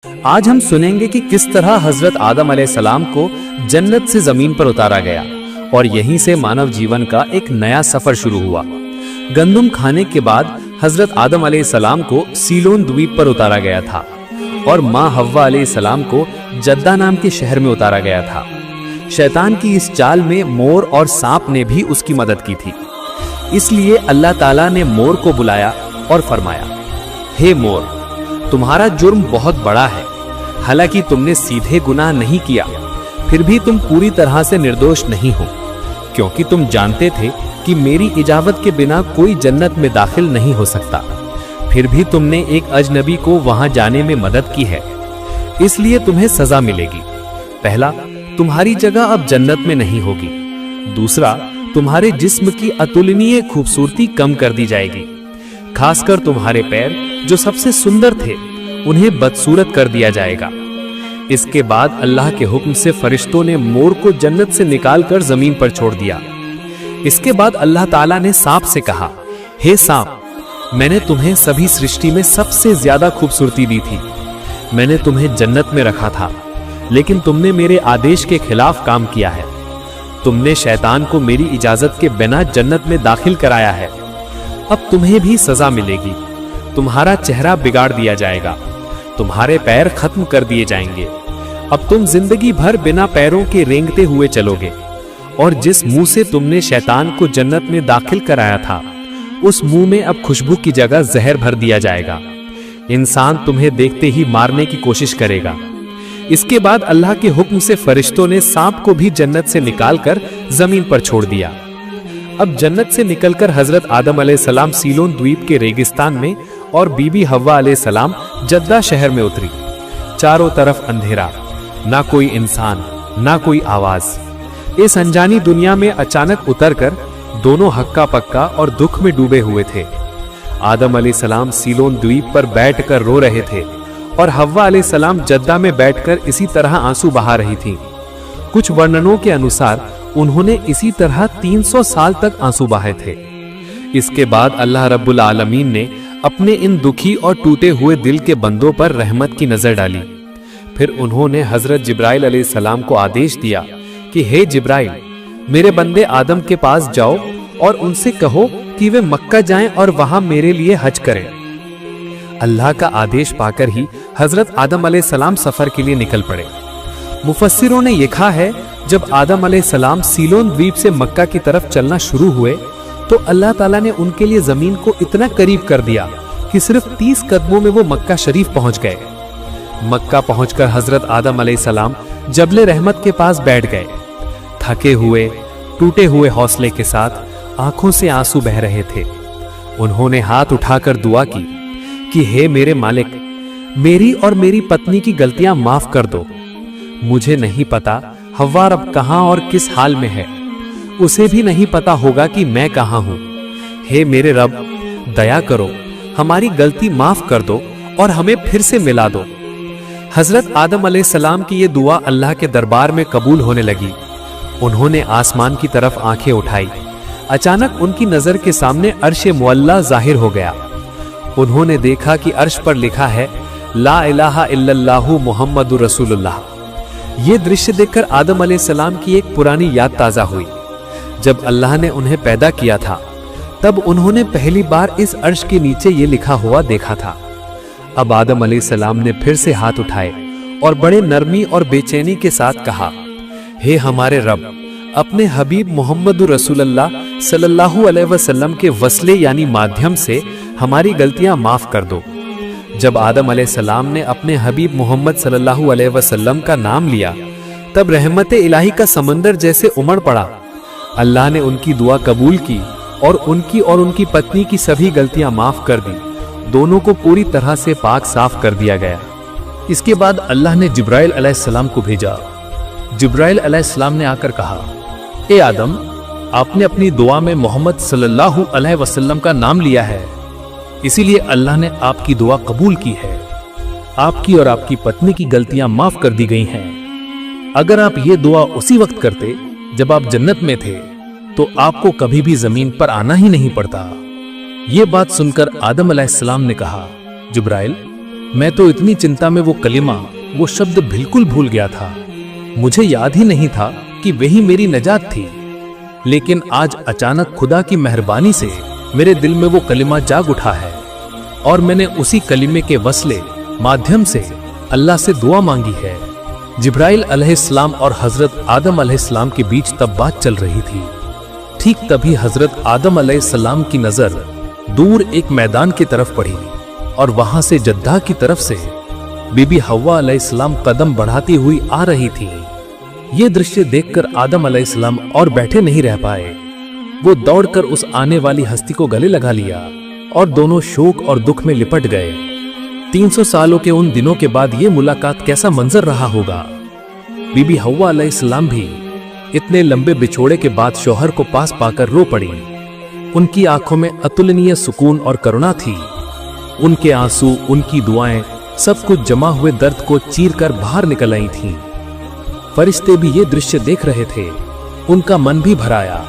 आज हम सुनेंगे कि किस तरह हजरत आदम अलैहिस्सलाम को जन्नत से जमीन पर उतारा गया और यहीं से मानव जीवन का एक नया सफर शुरू हुआ। गंदुम खाने के बाद हजरत आदम अलैहिस्सलाम को सीलोन द्वीप पर उतारा गया था और माँ हव्वा अलैहिस्सलाम को जद्दा नाम के शहर में उतारा गया था। शैतान की इस चाल में मोर और सांप ने भी उसकी मदद की थी। इसलिए अल्लाह ताला ने मोर को बुलाया और फरमाया, हे मोर, तुम्हारा जुर्म बहुत बड़ा है। हालांकि तुमने सीधे गुनाह नहीं किया, फिर भी तुम पूरी तरह से निर्दोष नहीं हो, क्योंकि तुम जानते थे कि मेरी इजाजत के बिना कोई जन्नत में दाखिल नहीं हो सकता। फिर भी तुमने एक अजनबी को वहां जाने में मदद की है, इसलिए तुम्हें सजा मिलेगी। पहला, तुम्हारी जगह अब जन्नत में नहीं होगी। दूसरा, तुम्हारे जिस्म की अतुलनीय खूबसूरती कम कर दी जाएगी। खासकर तुम्हारे पैर जो सबसे सुंदर थे, उन्हें बदसूरत कर दिया जाएगा। इसके बाद अल्लाह के हुक्म से फरिश्तों ने मोर को जन्नत से निकालकर जमीन पर छोड़ दिया। इसके बाद अल्लाह ताला ने सांप से कहा, हे सांप, मैंने तुम्हें सभी सृष्टि में सबसे ज्यादा खूबसूरती दी थी। मैंने तुम्हें जन्नत में रखा था, लेकिन तुमने मेरे आदेश के खिलाफ काम किया है। तुमने शैतान को मेरी इजाजत के बिना जन्नत में दाखिल कराया है। अब तुम्हें भी सजा मिलेगी। तुम्हारा चेहरा बिगाड़ दिया जाएगा, तुम्हारे पैर खत्म कर दिए जाएंगे। अब तुम जिंदगी भर बिना पैरों के रेंगते हुए चलोगे, और जिस मुंह से तुमने शैतान को जन्नत में दाखिल कराया था, उस मुंह में अब खुशबू की जगह जहर भर दिया जाएगा। इंसान तुम्हें देखते ही मारने की कोशिश करेगा। इसके बाद अल्लाह के हुक्म से फरिश्तों ने सांप को भी जन्नत से निकालकर जमीन पर छोड़ दिया। अब जन्नत से निकलकर हजरत आदम अलैहिस्सलाम सीलोन द्वीप के रेगिस्तान में और बीबी हव्वा अलैहिस्सलाम जद्दा शहर में उतरी। चारों तरफ अंधेरा, ना कोई इंसान, ना कोई आवाज। इस अनजानी दुनिया में अचानक उतरकर दोनों हक्का पक्का और दुख में डूबे हुए थे। आदम अलैहिस्सलाम सीलोन द्वीप पर बैठकर रो रहे थे और हव्वा अलैहिस्सलाम जद्दा में बैठकर इसी तरह आंसू बहा रही थीं। कुछ वर्णनों के अनुसार उन्होंने इसी तरह 300 साल तक आंसू बहाए थे। इसके बाद अल्लाह रब्बुल आलमीन ने अपने इन दुखी और टूटे हुए दिल के बंदों पर रहमत की नजर डाली। फिर उन्होंने हजरत जिब्राइल अलैहिस्सलाम को आदेश दिया कि हे जिब्राइल, मेरे बंदे आदम के पास जाओ और उनसे कहो कि वे मक्का जाएं और वहां मेरे लिए हज करें। अल्लाह का आदेश पाकर ही हजरत आदम अलैहिस्सलाम सफर के लिए निकल पड़े। मुफस्सिरों ने लिखा है, जब आदम अलैहिस्सलाम सीलोन द्वीप से मक्का की तरफ चलना शुरू हुए, तो अल्लाह ताला ने उनके लिए जमीन को इतना करीब कर दिया कि सिर्फ 30 कदमों में वो मक्का शरीफ पहुंच गए। मक्का पहुंचकर हजरत आदम अलैहिस्सलाम जबले रहमत के पास बैठ गए। थके हुए, टूटे हुए हौसले के साथ आंखों से आंसू बह रहे थे। उन्होंने हाथ उठाकर दुआ की कि हे मेरे मालिक, मेरी और मेरी पत्नी की गलतियां माफ कर दो। मुझे नहीं पता हव्वा अब कहां और किस हाल में है, उसे भी नहीं पता होगा कि मैं कहां हूं। हे मेरे रब, दया करो, हमारी गलती माफ कर दो और हमें फिर से मिला दो। हजरत आदम अलैहिस्सलाम की ये दुआ अल्लाह के दरबार में कबूल होने लगी। उन्होंने आसमान की तरफ आंखें उठाई। अचानक उनकी नजर के सामने अर्श मुअल्ला जाहिर हो गया। उन्होंने देखा कि अर्श पर लिखा है, ला इलाहा इल्लल्लाहु मुहम्मदुर रसूलुल्लाह। ये दृश्य देखकर आदम अलैहिस्सलाम की एक पुरानी याद ताजा हुई। जब अल्लाह ने उन्हें पैदा किया था, तब उन्होंने पहली बार इस अर्श के नीचे ये लिखा हुआ देखा था। अब आदम अलैहिस्सलाम ने फिर से हाथ उठाए और बड़े नरमी और बेचैनी के साथ कहा, हे हमारे रब, अपने हबीब मोहम्मदुर रसूलुल्लाह सल्लल्लाहु अलैहि वसल्लम के वस्ले यानी माध्यम से हमारी गलतियां माफ कर दो। जब आदम अलैहिस्सलाम ने अपने हबीब मोहम्मद सल्लल्लाहु अलैहि वसल्लम का नाम लिया, तब रहमत इलाही का समंदर जैसे उमड़ पड़ा। अल्लाह ने उनकी दुआ कबूल की और उनकी पत्नी की सभी गलतियां माफ कर दी। दोनों को पूरी तरह से पाक साफ कर दिया गया। इसके बाद अल्लाह ने जिब्राइल अलैहिस्सलाम को भेजा। जिब्राइल अलैहिस्सलाम ने आकर कहा, ए आदम, आपने अपनी दुआ में मोहम्मद सल्लल्लाहु अलैहि वसल्लम का नाम लिया है, इसीलिए अल्लाह ने आपकी दुआ कबूल की है। आपकी और आपकी पत्नी की गलतियां माफ कर दी गई हैं। अगर आप ये दुआ उसी वक्त करते जब आप जन्नत में थे, तो आपको कभी भी जमीन पर आना ही नहीं पड़ता। ये बात सुनकर आदम अलैहिस्सलाम ने कहा, जिब्राइल, मैं तो इतनी चिंता में वो कलिमा, वो शब्द बिल्कुल भूल गया था। मुझे याद ही नहीं था कि वही मेरी नजात थी। लेकिन आज अचानक खुदा की मेहरबानी से मेरे दिल में वो कलिमा जाग उठा है और मैंने उसी कलिमे के वसले माध्यम से अल्लाह से दुआ मांगी है। जिब्राइल अलैहिस्सलाम और हजरत आदम अलैहिस्सलाम के बीच तब बात चल रही थी। ठीक तभी हजरत आदम अलैहिस्सलाम की नजर दूर एक मैदान की तरफ पड़ी और वहां से जद्दा की तरफ से बीबी हव्वा अलैहिस्सलाम कदम बढ़ाती हुई आ रही थी। ये दृश्य देखकर आदम अलैहिस्सलाम और बैठे नहीं रह पाए। वो दौड़कर उस आने वाली हस्ती को गले लगा लिया और दोनों शोक और दुख में लिपट गए। 300 सालों के उन दिनों के बाद ये मुलाकात कैसा मंजर रहा होगा। बीबी हव्वा अलैहिस्सलाम भी इतने लंबे बिछोड़े के बाद शौहर को पास पाकर रो पड़ी। उनकी आंखों में अतुलनीय सुकून और करुणा थी। उनके आंसू, उनकी दुआएं, सब कुछ जमा हुए दर्द को चीरकर बाहर निकल आई थीं। फरिश्ते भी ये दृश्य देख रहे थे। उनका मन भी भराया।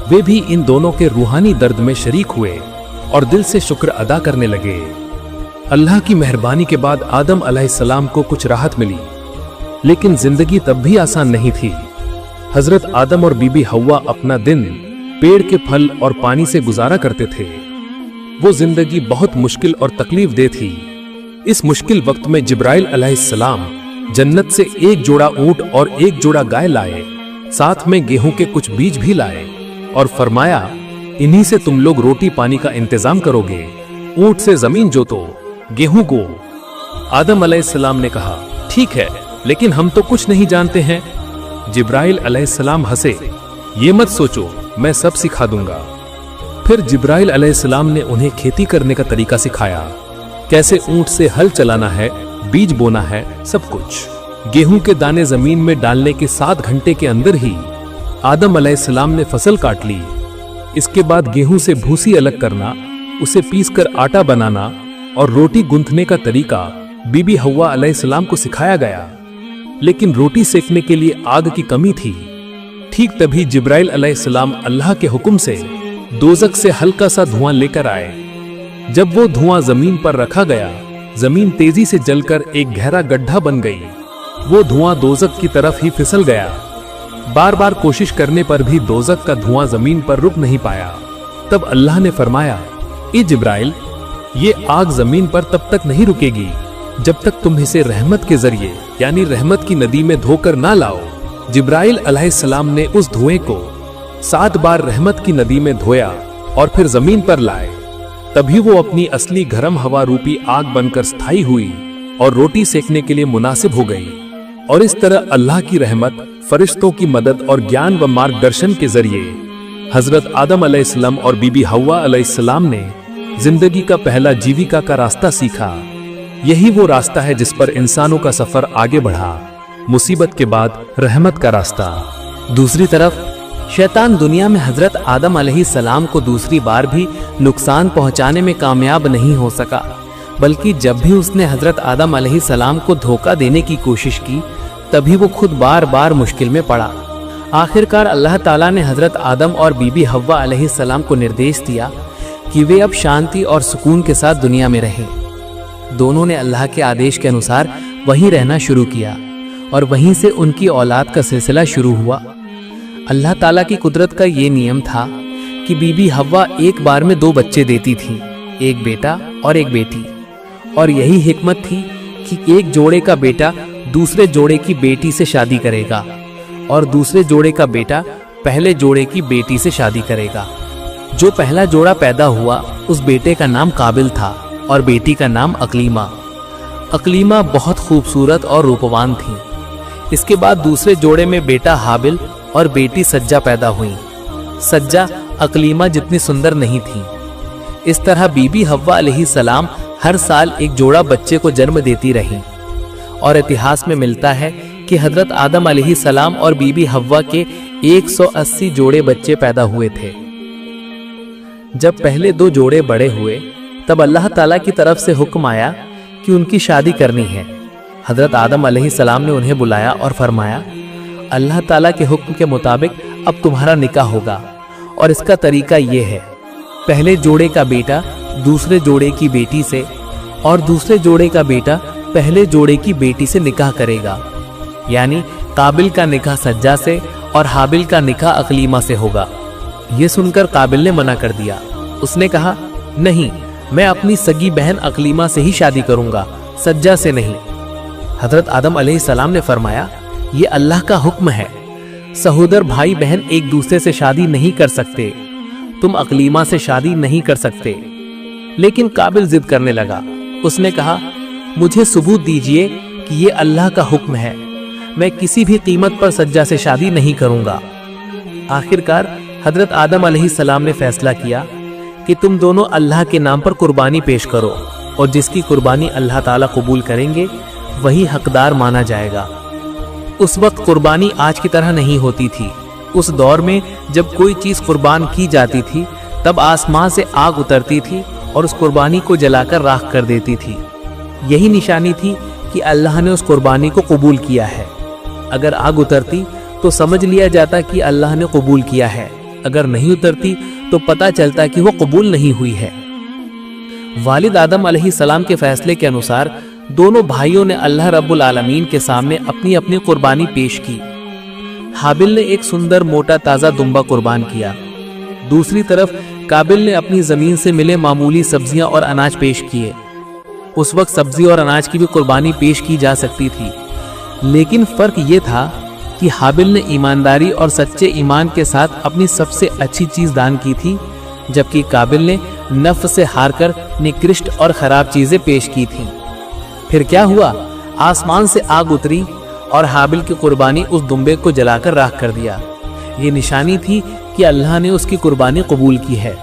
वे भी इन दोनों के रूहानी दर्द में शरीक हुए और दिल से शुक्र अदा करने लगे। अल्लाह की मेहरबानी के बाद आदम अलैहिस्सलाम को कुछ राहत मिली, लेकिन जिंदगी तब भी आसान नहीं थी। हजरत आदम और बीबी हव्वा अपना दिन पेड़ के फल और पानी से गुजारा करते थे। वो जिंदगी बहुत मुश्किल और तकलीफ दे थी। इस मुश्किल वक्त में जिब्राइल अलैहिस्सलाम जन्नत से एक जोड़ा ऊंट और एक जोड़ा गाय लाए, साथ में गेहूं के कुछ बीज भी लाए और फरमाया, इन्हीं से तुम लोग रोटी पानी का इंतजाम करोगे। ऊंट से जमीन जोतो, गेहूं को। आदम अलैहिस्सलाम ने कहा, ठीक है, लेकिन हम तो कुछ नहीं जानते हैं। जिब्राइल अलैहिस्सलाम हंसे, ये मत सोचो, मैं सब सिखा दूंगा। फिर जिब्राइल अलैहिस्सलाम ने उन्हें खेती करने का तरीका सिखाया, कैसे ऊंट से हल चलाना है, बीज बोना है, सब कुछ। गेहूं के दाने जमीन में डालने के 7 घंटे के अंदर ही आदम अलैहिस्सलाम ने फसल काट ली। इसके बाद गेहूं से भूसी अलग करना, उसे पीसकर आटा बनाना और रोटी गूंथने का तरीका बीबी हव्वा अलैहिस्सलाम को सिखाया गया। लेकिन रोटी सेकने के लिए आग की कमी थी। ठीक तभी जिब्राइल अलैहिस्सलाम अल्लाह के हुक्म से दोज़ख से हल्का सा धुआं लेकर आए। जब वो धुआं जमीन पर रखा गया, जमीन तेजी से जलकर एक गहरा गड्ढा बन गई। वो धुआं दोज़ख की तरफ ही फिसल गया। बार बार कोशिश करने पर भी दोज़ख का धुआं जमीन पर रुक नहीं पाया। तब अल्लाह ने फरमाया, ए जिब्राइल, ये आग जमीन पर तब तक नहीं रुकेगी जब तक तुम इसे रहमत के जरिए यानी रहमत की नदी में धोकर ना लाओ। जिब्राइल अलैहिस्सलाम ने उस धुएं को 7 बार रहमत की नदी में धोया और फिर जमीन पर लाए। तभी वो अपनी असली गरम हवा रूपी आग बनकर स्थायी हुई और रोटी सेकने के लिए मुनासिब हो गई। और इस तरह अल्लाह की रहमत, फरिश्तों की मदद और ज्ञान व मार्गदर्शन के जरिए हजरत आदम अलैहिस्सलाम और बीबी हव्वा अलैहिस्सलाम ने जिंदगी का पहला जीविका का रास्ता सीखा। यही वो रास्ता है जिस पर इंसानों का सफर आगे बढ़ा, मुसीबत के बाद रहमत का रास्ता। दूसरी तरफ शैतान दुनिया में हजरत आदम अलैहिस्सलाम को दूसरी बार भी नुकसान पहुंचाने में कामयाब नहीं हो सका, बल्कि जब भी उसने हजरत आदम अलैहिस्सलाम को धोखा देने की कोशिश की, तभी वो खुद बार बार मुश्किल में पड़ा। आखिरकार अल्लाह ताला ने हजरत आदम और बीबी हव्वा अलैहिस्सलाम को निर्देश दिया कि वे अब शांति और सुकून के साथ दुनिया में रहें। दोनों ने अल्लाह के आदेश के अनुसार वहीं रहना शुरू किया और वहीं से उनकी औलाद का सिलसिला शुरू हुआ। अल्लाह ताला की कुदरत का ये नियम था कि बीबी हव्वा एक बार में 2 बच्चे देती थीं, एक बेटा और एक बेटी। और यही हिकमत थी कि एक जोड़े का बेटा दूसरे जोड़े की बेटी से शादी करेगा और दूसरे जोड़े का बेटा पहले जोड़े की बेटी से शादी करेगा। जो पहला जोड़ा पैदा हुआ, उस बेटे का नाम काबिल था और बेटी का नाम अकलीमा। अकलीमा बहुत खूबसूरत और रूपवान थी। इसके बाद दूसरे जोड़े में बेटा हाबिल और बेटी सज्जा पैदा हुई। सज्जा अकलीमा जितनी सुंदर नहीं थी। इस तरह बीबी हव्वा अलैहिस्सलाम हर साल एक जोड़ा बच्चे को जन्म देती रही और इतिहास में मिलता है कि हजरत आदम अलैहिस्सलाम और बीबी हव्वा के 180 जोड़े बच्चे पैदा हुए थे। जब पहले 2 जोड़े बड़े हुए, तब अल्लाह ताला की तरफ से हुक्म आया कि उनकी शादी करनी है। हजरत आदम अलैहिस्सलाम ने उन्हें बुलाया और फरमाया, अल्लाह ताला के हुक्म के मुताबिक अब तुम्हारा निकाह होगा और इसका तरीका ये है, पहले जोड़े का बेटा दूसरे जोड़े की बेटी से और दूसरे जोड़े का बेटा पहले जोड़े की बेटी से निकाह करेगा, यानी काबिल का निकाह सज्जा से और हाबिल का निकाह अकलीमा से होगा। ये सुनकर काबिल ने मना कर दिया। उसने कहा, नहीं, मैं अपनी सगी बहन अकलीमा से ही शादी करूंगा, सज्जा से नहीं। हजरत आदम अलैहिस्सलाम ने फरमाया, ये अल्लाह का हुक्म है, सहोदर भाई बहन एक दूसरे से शादी नहीं कर सकते, तुम अकलीमा से शादी नहीं कर सकते। लेकिन काबिल जिद करने लगा। उसने कहा, मुझे सबूत दीजिए कि ये अल्लाह का हुक्म है, मैं किसी भी कीमत पर सज्जा से शादी नहीं करूंगा। आखिरकार हजरत आदम अलैहिस्सलाम ने फैसला किया कि तुम दोनों अल्लाह के नाम पर कुर्बानी पेश करो, और जिसकी कुर्बानी अल्लाह ताला कबूल करेंगे वही हकदार माना जाएगा। उस वक्त कुर्बानी आज की तरह नहीं होती थी। उस दौर में जब कोई चीज कुर्बान की जाती थी तब आसमान से आग उतरती थी और उस कुर्बानी को जलाकर राख कर देती थी। यही निशानी थी कि अल्लाह ने उस कुर्बानी को कबूल किया है। अगर आग उतरती तो समझ लिया जाता कि अल्लाह ने कबूल किया है, अगर नहीं उतरती तो पता चलता कि वो कबूल नहीं हुई है। वालिद आदम अलैहिस्सलाम के फैसले के अनुसार दोनों भाइयों ने अल्लाह रब्बुल आलमीन के सामने अपनी अपनी कुर्बानी पेश की। हाबिल ने एक सुंदर मोटा ताजा दुम्बा कुर्बान किया। दूसरी तरफ काबिल ने अपनी जमीन से मिले मामूली सब्जियां और अनाज पेश किए। उस वक्त सब्जी और अनाज की भी कुर्बानी पेश की जा सकती थी, लेकिन फर्क ये था कि हाबिल ने ईमानदारी और सच्चे ईमान के साथ अपनी सबसे अच्छी चीज दान की थी, जबकि काबिल ने नफ्स से हारकर निकृष्ट और खराब चीजें पेश की थीं। फिर क्या हुआ? आसमान से आग उतरी और हाबिल की कुर्बानी उस दुम्बे को जलाकर राख कर दिया। ये निशानी थी कि अल्लाह ने उसकी कुर्बानी कबूल की है।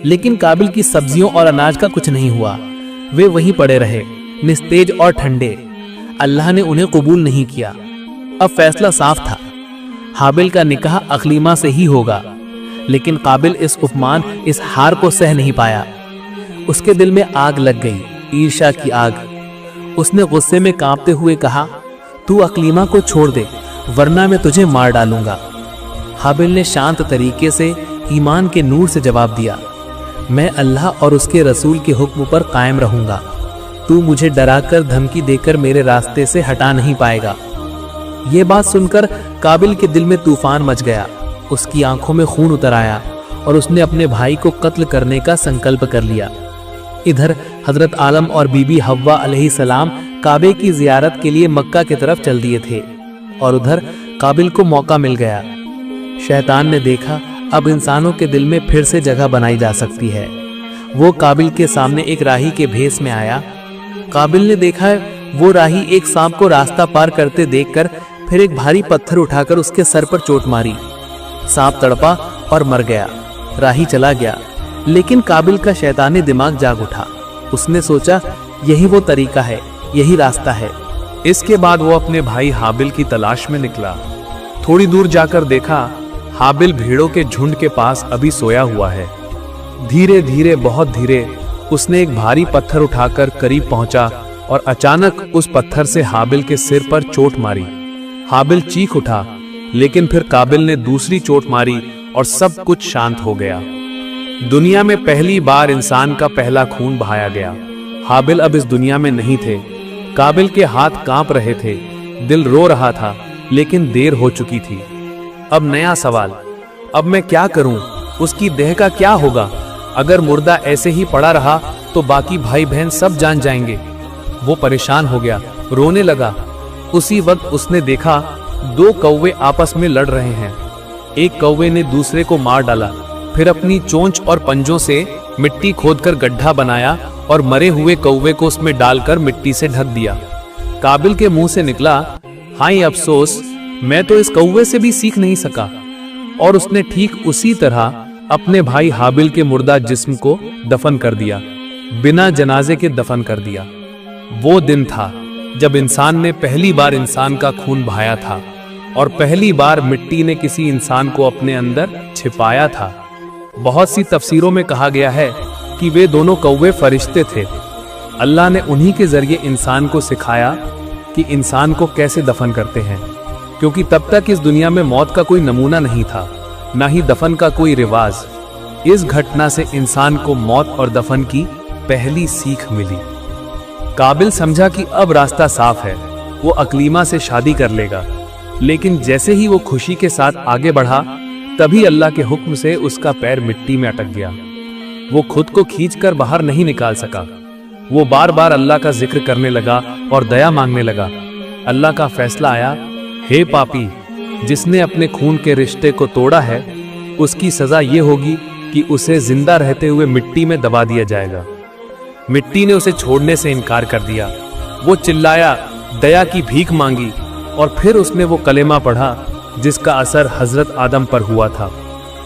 लेकिन काबिल की सब्जियों और अनाज का कुछ नहीं हुआ। वे वहीं पड़े रहे, निस्तेज और ठंडे। अल्लाह ने उन्हें कबूल नहीं किया। अब फैसला साफ था, हाबिल का निकाह अकलीमा से ही होगा। लेकिन काबिल इस उपमान, इस हार को सह नहीं पाया। उसके दिल में आग लग गई, ईर्ष्या की आग। उसने गुस्से में कांपते हुए कहा, तू अकलीमा को छोड़ दे, वरना मैं तुझे मार डालूंगा। हाबिल ने शांत तरीके से ईमान के नूर से जवाब दिया, मैं अल्लाह और उसके रसूल के हुक्म पर कायम रहूंगा। तू मुझे डराकर धमकी देकर मेरे रास्ते से हटा नहीं पाएगा। ये बात सुनकर काबिल के दिल में तूफान मच गया। उसकी आंखों में खून उतर आया और उसने अपने भाई को कत्ल करने का संकल्प कर लिया। इधर हजरत आदम और बीबी हव्वा अलैहिस्सलाम काबे की जियारत के लिए मक्का की तरफ चल दिए थे, और उधर काबिल को मौका मिल गया। शैतान ने देखा अब इंसानों के दिल में फिर से जगह बनाई जा सकती है। वो काबिल के सामने एक राही के भेष में आया। काबिल ने देखा वो राही एक सांप को रास्ता पार करते देखकर फिर एक भारी पत्थर उठाकर उसके सर पर चोट मारी। सांप तड़पा और मर गया। राही चला गया, लेकिन काबिल का शैतानी दिमाग जाग उठा। उसने सोचा यही वो तरीका है, यही रास्ता है। इसके बाद वो अपने भाई हाबिल की तलाश में निकला। थोड़ी दूर जाकर देखा हाबिल भेड़ों के झुंड के पास अभी सोया हुआ है। धीरे धीरे, बहुत धीरे उसने एक भारी पत्थर उठाकर करीब पहुंचा और अचानक उस पत्थर से हाबिल के सिर पर चोट मारी। हाबिल चीख उठा, लेकिन फिर काबिल ने दूसरी चोट मारी और सब कुछ शांत हो गया। दुनिया में पहली बार इंसान का पहला खून बहाया गया। हाबिल अब इस दुनिया में नहीं थे। काबिल के हाथ कांप रहे थे, दिल रो रहा था, लेकिन देर हो चुकी थी। अब नया सवाल, अब मैं क्या करूं? उसकी देह का क्या होगा? अगर मुर्दा ऐसे ही पड़ा रहा तो बाकी भाई बहन सब जान जाएंगे। वो परेशान हो गया, रोने लगा। उसी वक्त उसने देखा दो कौवे आपस में लड़ रहे हैं। एक कौवे ने दूसरे को मार डाला, फिर अपनी चोंच और पंजों से मिट्टी खोदकर गड्ढा बनाया और मरे हुए कौवे को उसमें डालकर मिट्टी से ढक दिया। काबिल के मुंह से निकला, हाय अफसोस, मैं तो इस कौवे से भी सीख नहीं सका। और उसने ठीक उसी तरह अपने भाई हाबिल के मुर्दा जिस्म को दफन कर दिया, बिना जनाजे के दफन कर दिया। वो दिन था जब इंसान ने पहली बार इंसान का खून बहाया था और पहली बार मिट्टी ने किसी इंसान को अपने अंदर छिपाया था। बहुत सी तफसीरों में कहा गया है कि वे दोनों कौवे फरिश्ते थे। अल्लाह ने उन्हीं के जरिए इंसान को सिखाया कि इंसान को कैसे दफन करते हैं, क्योंकि तब तक इस दुनिया में मौत का कोई नमूना नहीं था, ना ही दफन का कोई रिवाज। इस घटना से इंसान को मौत और दफन की पहली सीख मिली। काबिल समझा कि अब रास्ता साफ है, वो अकलीमा से शादी कर लेगा। लेकिन जैसे ही वो खुशी के साथ आगे बढ़ा, तभी अल्लाह के हुक्म से उसका पैर मिट्टी में अटक गया। वो खुद को खींचकर बाहर नहीं निकाल सका। वो बार बार अल्लाह का जिक्र करने लगा और दया मांगने लगा। अल्लाह का फैसला आया, हे पापी, जिसने अपने खून के रिश्ते को तोड़ा है, उसकी सजा ये होगी कि उसे जिंदा रहते हुए मिट्टी में दबा दिया जाएगा। मिट्टी ने उसे छोड़ने से इनकार कर दिया। वो चिल्लाया, दया की भीख मांगी और फिर उसने वो कलेमा पढ़ा जिसका असर हजरत आदम पर हुआ था,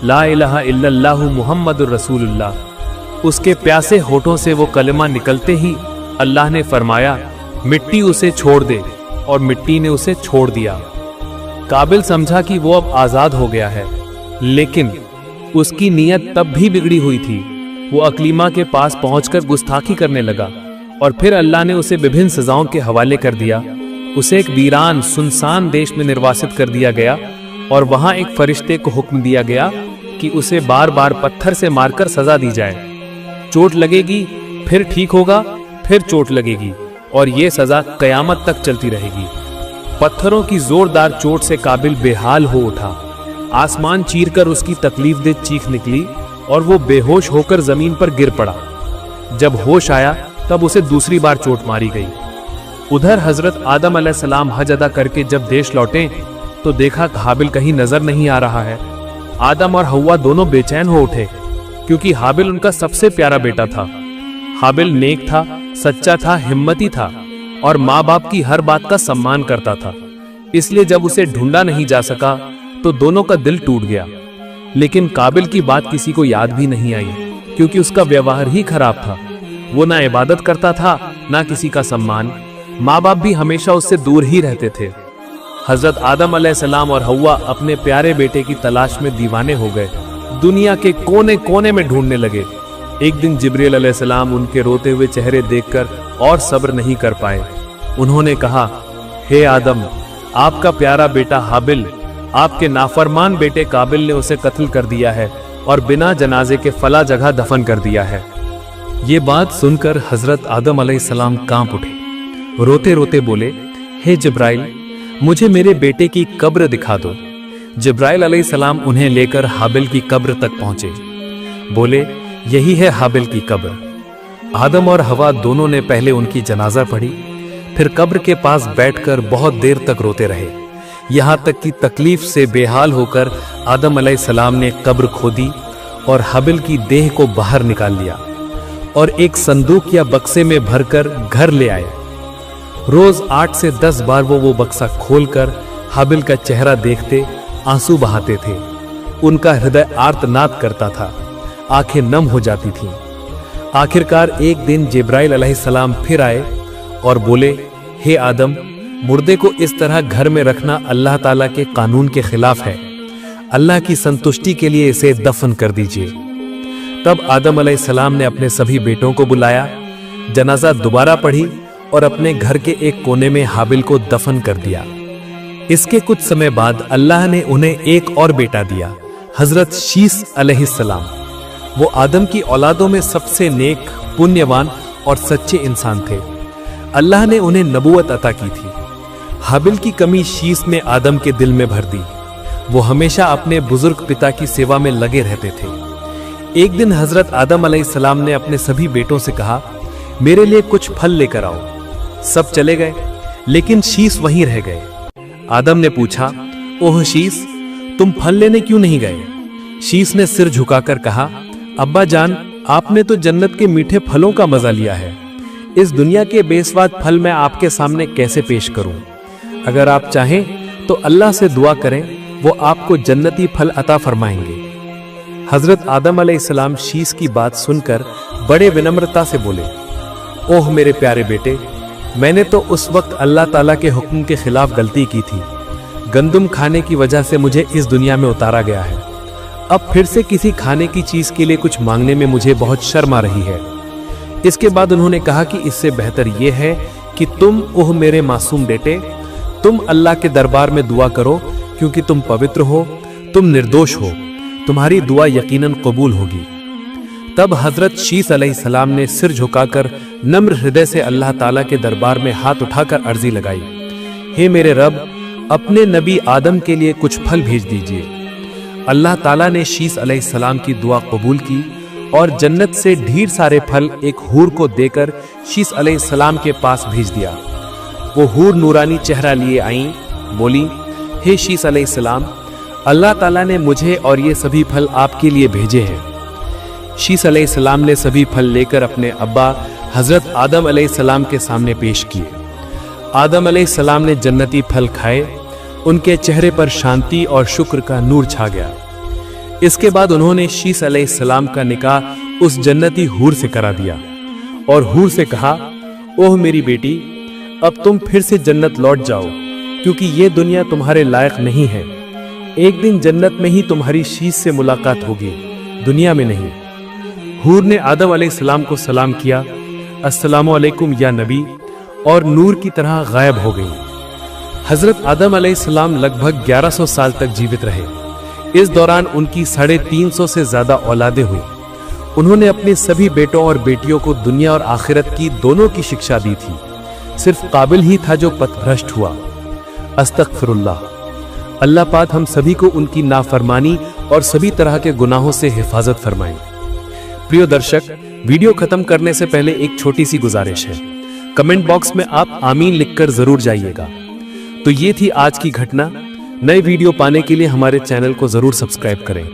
ला इलाहा इल्लल्लाहु मुहम्मदुर रसूलुल्लाह। उसके प्यासे होठों से वो कलेमा निकलते ही अल्लाह ने फरमाया, मिट्टी उसे छोड़ दे, और मिट्टी ने उसे छोड़ दिया। काबिल समझा कि वो अब आजाद हो गया है, लेकिन उसकी नीयत तब भी बिगड़ी हुई थी। वो अकलीमा के पास पहुंचकर गुस्ताखी करने लगा और फिर अल्लाह ने उसे विभिन्न सजाओं के हवाले कर दिया। उसे एक वीरान सुनसान देश में निर्वासित कर दिया गया और वहां एक फरिश्ते को हुक्म दिया गया कि उसे बार बार पत्थर से मारकर सजा दी जाए। चोट लगेगी, फिर ठीक होगा, फिर चोट लगेगी, और ये सजा कयामत तक चलती रहेगी। पत्थरों की जोरदार चोट से काबिल बेहाल हो उठा। आसमान चीरकर उसकी तकलीफदेह चीख निकली और वो बेहोश होकर जमीन पर गिर पड़ा। जब होश आया तब उसे दूसरी बार चोट मारी गई। उधर हजरत आदम अलैहिस्सलाम हज अदा करके जब देश लौटे तो देखा हाबिल कहीं नजर नहीं आ रहा है। आदम और हव्वा दोनों बेचैन हो उठे, क्योंकि हाबिल उनका सबसे प्यारा बेटा था। हाबिल नेक था, सच्चा था, हिम्मती था और माँ बाप की हर बात का सम्मान करता था। इसलिए जब उसे ढूंढा नहीं जा सका तो दोनों का दिल टूट गया। लेकिन काबिल की बात किसी को याद भी नहीं आई, क्योंकि उसका व्यवहार ही खराब था। वो ना इबादत करता था, ना किसी का सम्मान। माँ बाप भी हमेशा उससे दूर ही रहते थे। हजरत आदम अलैहिस्सलाम और हव्वा अपने प्यारे बेटे की तलाश में दीवाने हो गए। दुनिया के कोने कोने में ढूंढने लगे। एक दिन जिब्रील अलैहिस्सलाम उनके रोते हुए चेहरे देखकर और सब्र नहीं कर पाए। उन्होंने कहा, हे आदम, आपका प्यारा बेटा हाबिल आपके नाफरमान बेटे काबिल ने उसे कत्ल कर दिया है और बिना जनाजे के फला जगह दफन कर दिया है। ये बात सुनकर हजरत आदम अलैहिस्सलाम कांप उठे। रोते रोते बोले, हे जिब्राइल, मुझे मेरे बेटे की कब्र दिखा दो। जिब्राइल अलैहिस्सलाम उन्हें लेकर हाबिल की कब्र तक पहुंचे। बोले, यही है हाबिल की कब्र। आदम और हवा दोनों ने पहले उनकी जनाजा पढ़ी, फिर कब्र के पास बैठकर बहुत देर तक रोते रहे। यहाँ तक कि तकलीफ से बेहाल होकर आदम अलैहिस्सलाम ने कब्र खोदी और हाबिल की देह को बाहर निकाल लिया और एक संदूक या बक्से में भरकर घर ले आए। रोज 8 से 10 बार वो बक्सा खोलकर हाबिल का चेहरा देखते, आंसू बहाते थे। उनका हृदय आर्तनाद करता था, आंखें नम हो जाती थीं। आखिरकार एक दिन जिब्राइल अलैहिस्सलाम फिर आए और बोले, हे आदम, मुर्दे को इस तरह घर में रखना अल्लाह ताला के कानून के खिलाफ है। अल्लाह की संतुष्टि के लिए इसे दफन कर दीजिए। तब आदम अलैहिस्सलाम ने अपने सभी बेटों को बुलाया, जनाजा दोबारा पढ़ी और अपने घर के एक कोने में हाबिल को दफन कर दिया। इसके कुछ समय बाद अल्लाह ने उन्हें एक और बेटा दिया, हजरत शीस अलैहिस्सलाम। वो आदम की औलादों में सबसे नेक, पुण्यवान और सच्चे इंसान थे। अल्लाह ने उन्हें नबूवत अता की थी। हाबिल की कमी शीस ने आदम के दिल में भर दी। वो हमेशा अपने बुजुर्ग पिता की सेवा में लगे रहते थे। एक दिन हजरत आदम अलैहिस्सलाम ने अपने सभी बेटों से कहा, मेरे लिए कुछ फल लेकर आओ। सब चले गए, लेकिन शीस वहीं रह गए। आदम ने पूछा, ओह शीस, तुम फल लेने क्यों नहीं गए? शीस ने सिर झुकाकर कहा, अब्बा जान, आपने तो जन्नत के मीठे फलों का मजा लिया है। इस दुनिया के बेस्वाद फल मैं आपके सामने कैसे पेश करूं? अगर आप चाहें तो अल्लाह से दुआ करें, वो आपको जन्नती फल अता फरमाएंगे। हजरत आदम अलैहिस्सलाम शीस की बात सुनकर बड़े विनम्रता से बोले, ओह मेरे प्यारे बेटे, मैंने तो उस वक्त अल्लाह ताला के हुक्म के खिलाफ गलती की थी। गंदम खाने की वजह से मुझे इस दुनिया में उतारा गया है। अब फिर से किसी खाने की चीज के लिए कुछ मांगने में मुझे बहुत शर्म आ रही है। इसके बाद उन्होंने कहा कि इससे बेहतर यह है कि तुम, ओह मेरे मासूम बेटे, तुम अल्लाह के दरबार में दुआ करो, क्योंकि तुम पवित्र हो, तुम निर्दोष हो, तुम्हारी दुआ यकीनन कबूल होगी। तब हजरत शीस अलैहिस्सलाम ने सिर झुकाकर नम्र हृदय से अल्लाह ताला के दरबार में हाथ उठाकर अर्जी लगाई, हे मेरे रब, अपने नबी आदम के लिए कुछ फल भेज दीजिए। अल्लाह ताला ने शीस अलैहिस्सलाम की दुआ कबूल की और जन्नत से ढेर सारे फल एक हूर को देकर शीस अलैहिस्सलाम के पास भेज दिया। वो हूर नूरानी चेहरा लिए आईं, बोली, हे शीस अलैहिस्सलाम, अल्लाह ताला ने मुझे और ये सभी फल आपके लिए भेजे हैं। शीस अलैहिस्सलाम ने सभी फल लेकर अपने अब्बा हजरत आदम अलैहिस्सलाम के सामने पेश किए। आदम अलैहिस्सलाम ने जन्नती फल खाए, उनके चेहरे पर शांति और शुक्र का नूर छा गया। इसके बाद उन्होंने शीस अलैहिस्सलाम का निकाह उस जन्नती हूर से करा दिया और हूर से कहा, ओह मेरी बेटी, अब तुम फिर से जन्नत लौट जाओ, क्योंकि ये दुनिया तुम्हारे लायक नहीं है। एक दिन जन्नत में ही तुम्हारी शीस से मुलाकात होगी, दुनिया में नहीं। हूर ने आदम अलैहिस्सलाम को सलाम किया, अस्सलामु अलैकुम या नबी, और नूर की तरह गायब हो गई। हजरत आदम अलैहिस्सलाम लगभग 1100 साल तक जीवित रहे। इस दौरान उनकी 350 से ज्यादा औलादें हुई। उन्होंने अपने सभी बेटों और बेटियों को दुनिया और आखिरत की दोनों की शिक्षा दी थी। सिर्फ काबिल ही था जो पथभ्रष्ट हुआ। अस्तगफिरुल्लाह। अल्लाह पाक हम सभी को उनकी नाफरमानी और सभी तरह के गुनाहों से हिफाजत फरमाए। प्रिय दर्शक, वीडियो खत्म करने से पहले एक छोटी सी गुजारिश है, कमेंट बॉक्स में आप आमीन लिखकर जरूर जाइएगा। तो ये थी आज की घटना। नए वीडियो पाने के लिए हमारे चैनल को जरूर सब्सक्राइब करें।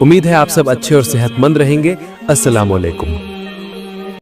उम्मीद है आप सब अच्छे और सेहतमंद रहेंगे। अस्सलामु अलैकुम।